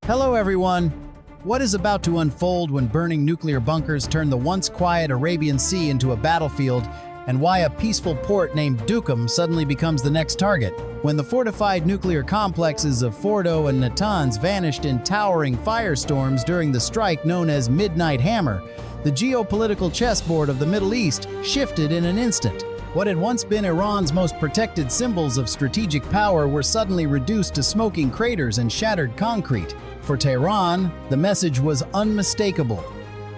Hello everyone! What is about to unfold when burning nuclear bunkers turn the once quiet Arabian Sea into a battlefield, and why a peaceful port named Duqm suddenly becomes the next target? When the fortified nuclear complexes of Fordo and Natanz vanished in towering firestorms during the strike known as Midnight Hammer, the geopolitical chessboard of the Middle East shifted in an instant. What had once been Iran's most protected symbols of strategic power were suddenly reduced to smoking craters and shattered concrete. For Tehran, the message was unmistakable.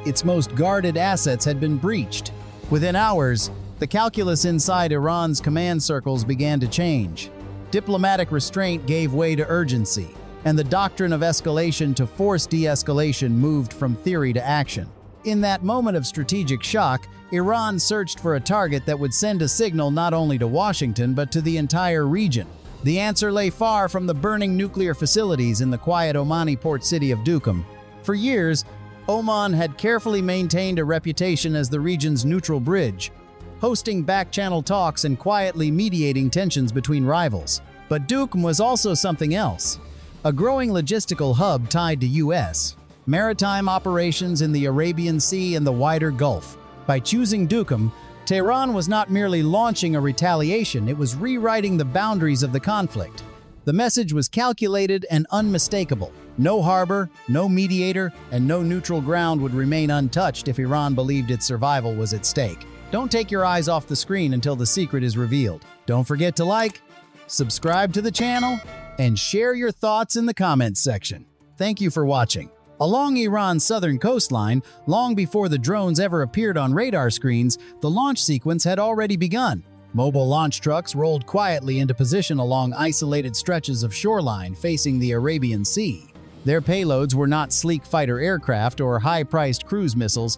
Its most guarded assets had been breached. Within hours, the calculus inside Iran's command circles began to change. Diplomatic restraint gave way to urgency, and the doctrine of escalation to forced de-escalation moved from theory to action. In that moment of strategic shock, Iran searched for a target that would send a signal not only to Washington but to the entire region. The answer lay far from the burning nuclear facilities in the quiet Omani port city of Duqm. For years, Oman had carefully maintained a reputation as the region's neutral bridge, hosting back-channel talks and quietly mediating tensions between rivals. But Duqm was also something else, a growing logistical hub tied to U.S. maritime operations in the Arabian Sea and the wider Gulf. By choosing Duqm, Tehran was not merely launching a retaliation, it was rewriting the boundaries of the conflict. The message was calculated and unmistakable. No harbor, no mediator, and no neutral ground would remain untouched if Iran believed its survival was at stake. Don't take your eyes off the screen until the secret is revealed. Don't forget to like, subscribe to the channel, and share your thoughts in the comments section. Thank you for watching. Along Iran's southern coastline, long before the drones ever appeared on radar screens, the launch sequence had already begun. Mobile launch trucks rolled quietly into position along isolated stretches of shoreline facing the Arabian Sea. Their payloads were not sleek fighter aircraft or high-priced cruise missiles,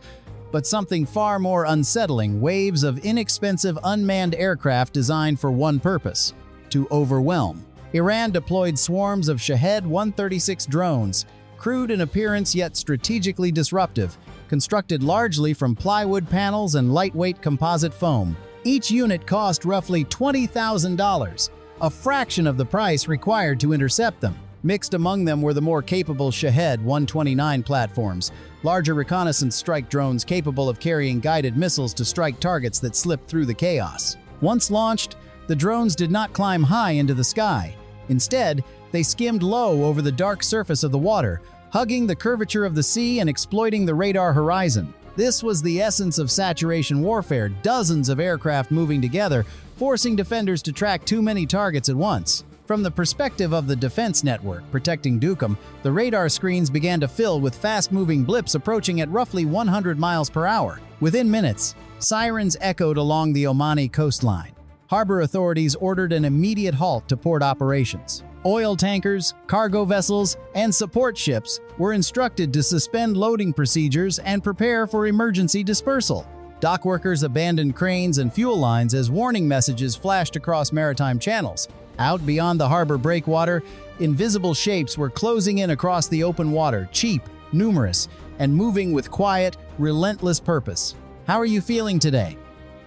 but something far more unsettling: waves of inexpensive unmanned aircraft designed for one purpose: to overwhelm. Iran deployed swarms of Shahed-136 drones, crude in appearance yet strategically disruptive, constructed largely from plywood panels and lightweight composite foam. Each unit cost roughly $20,000, a fraction of the price required to intercept them. Mixed among them were the more capable Shahed-129 platforms, larger reconnaissance strike drones capable of carrying guided missiles to strike targets that slipped through the chaos. Once launched, the drones did not climb high into the sky. Instead, they skimmed low over the dark surface of the water, hugging the curvature of the sea and exploiting the radar horizon. This was the essence of saturation warfare, dozens of aircraft moving together, forcing defenders to track too many targets at once. From the perspective of the defense network protecting Duqm, the radar screens began to fill with fast-moving blips approaching at roughly 100 miles per hour. Within minutes, sirens echoed along the Omani coastline. Harbor authorities ordered an immediate halt to port operations. Oil tankers, cargo vessels, and support ships were instructed to suspend loading procedures and prepare for emergency dispersal. Dock workers abandoned cranes and fuel lines as warning messages flashed across maritime channels. Out beyond the harbor breakwater, invisible shapes were closing in across the open water, cheap, numerous, and moving with quiet, relentless purpose. How are you feeling today?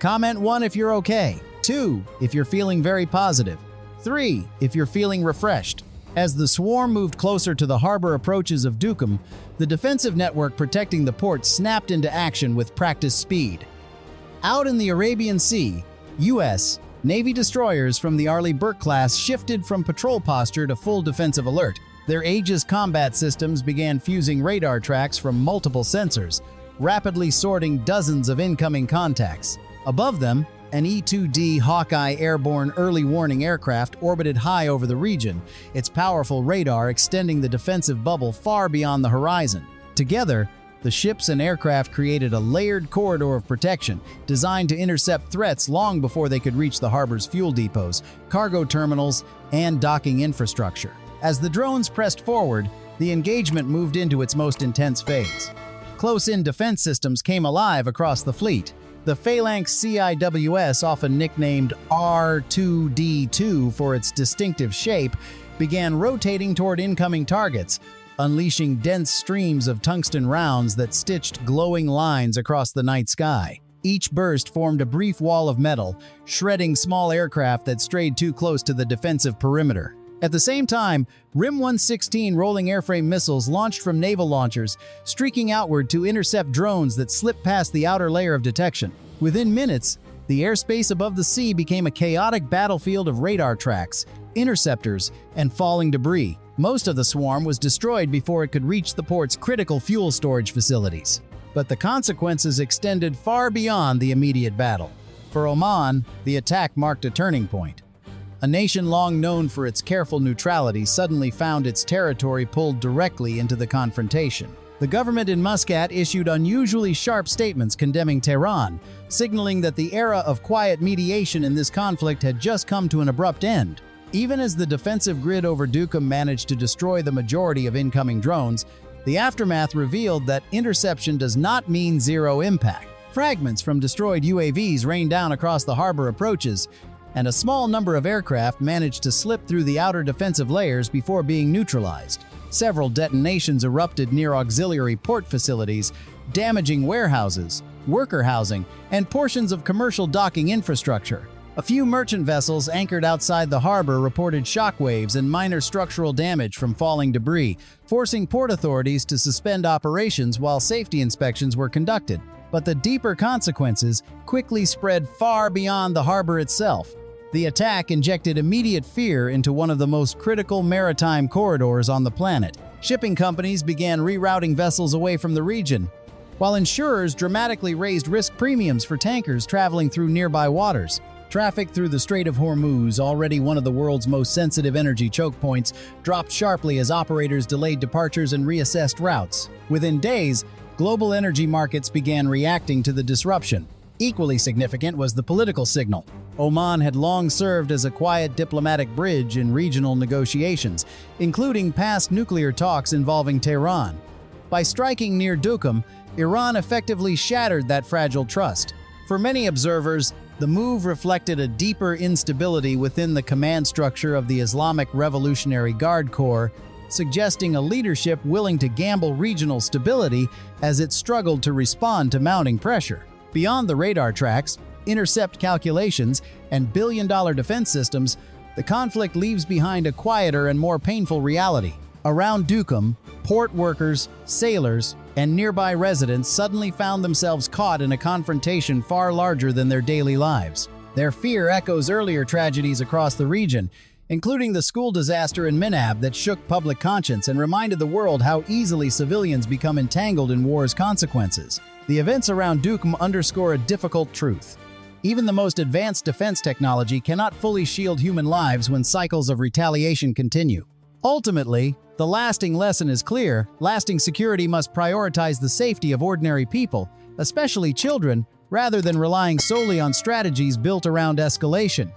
Comment 1 if you're okay, 2 if you're feeling very positive, 3 if you're feeling refreshed. As the swarm moved closer to the harbor approaches of Duqm, the defensive network protecting the port snapped into action with practiced speed. Out in the Arabian Sea, U.S. Navy destroyers from the Arleigh Burke class shifted from patrol posture to full defensive alert. Their Aegis combat systems began fusing radar tracks from multiple sensors, rapidly sorting dozens of incoming contacts. Above them, an E-2D Hawkeye airborne early warning aircraft orbited high over the region, its powerful radar extending the defensive bubble far beyond the horizon. Together, the ships and aircraft created a layered corridor of protection designed to intercept threats long before they could reach the harbor's fuel depots, cargo terminals, and docking infrastructure. As the drones pressed forward, the engagement moved into its most intense phase. Close-in defense systems came alive across the fleet. The Phalanx CIWS, often nicknamed R2D2 for its distinctive shape, began rotating toward incoming targets, unleashing dense streams of tungsten rounds that stitched glowing lines across the night sky. Each burst formed a brief wall of metal, shredding small aircraft that strayed too close to the defensive perimeter. At the same time, RIM-116 rolling airframe missiles launched from naval launchers, streaking outward to intercept drones that slipped past the outer layer of detection. Within minutes, the airspace above the sea became a chaotic battlefield of radar tracks, interceptors, and falling debris. Most of the swarm was destroyed before it could reach the port's critical fuel storage facilities. But the consequences extended far beyond the immediate battle. For Oman, the attack marked a turning point. A nation long known for its careful neutrality suddenly found its territory pulled directly into the confrontation. The government in Muscat issued unusually sharp statements condemning Tehran, signaling that the era of quiet mediation in this conflict had just come to an abrupt end. Even as the defensive grid over Duqm managed to destroy the majority of incoming drones, the aftermath revealed that interception does not mean zero impact. Fragments from destroyed UAVs rained down across the harbor approaches, and a small number of aircraft managed to slip through the outer defensive layers before being neutralized. Several detonations erupted near auxiliary port facilities, damaging warehouses, worker housing, and portions of commercial docking infrastructure. A few merchant vessels anchored outside the harbor reported shockwaves and minor structural damage from falling debris, forcing port authorities to suspend operations while safety inspections were conducted. But the deeper consequences quickly spread far beyond the harbor itself. The attack injected immediate fear into one of the most critical maritime corridors on the planet. Shipping companies began rerouting vessels away from the region, while insurers dramatically raised risk premiums for tankers traveling through nearby waters. Traffic through the Strait of Hormuz, already one of the world's most sensitive energy choke points, dropped sharply as operators delayed departures and reassessed routes. Within days, global energy markets began reacting to the disruption. Equally significant was the political signal. Oman had long served as a quiet diplomatic bridge in regional negotiations, including past nuclear talks involving Tehran. By striking near Duqm, Iran effectively shattered that fragile trust. For many observers, the move reflected a deeper instability within the command structure of the Islamic Revolutionary Guard Corps, suggesting a leadership willing to gamble regional stability as it struggled to respond to mounting pressure. Beyond the radar tracks, intercept calculations, and billion-dollar defense systems, the conflict leaves behind a quieter and more painful reality. Around Duqm, port workers, sailors, and nearby residents suddenly found themselves caught in a confrontation far larger than their daily lives. Their fear echoes earlier tragedies across the region, including the school disaster in Minab that shook public conscience and reminded the world how easily civilians become entangled in war's consequences. The events around Duqm underscore a difficult truth. Even the most advanced defense technology cannot fully shield human lives when cycles of retaliation continue. Ultimately, the lasting lesson is clear: lasting security must prioritize the safety of ordinary people, especially children, rather than relying solely on strategies built around escalation.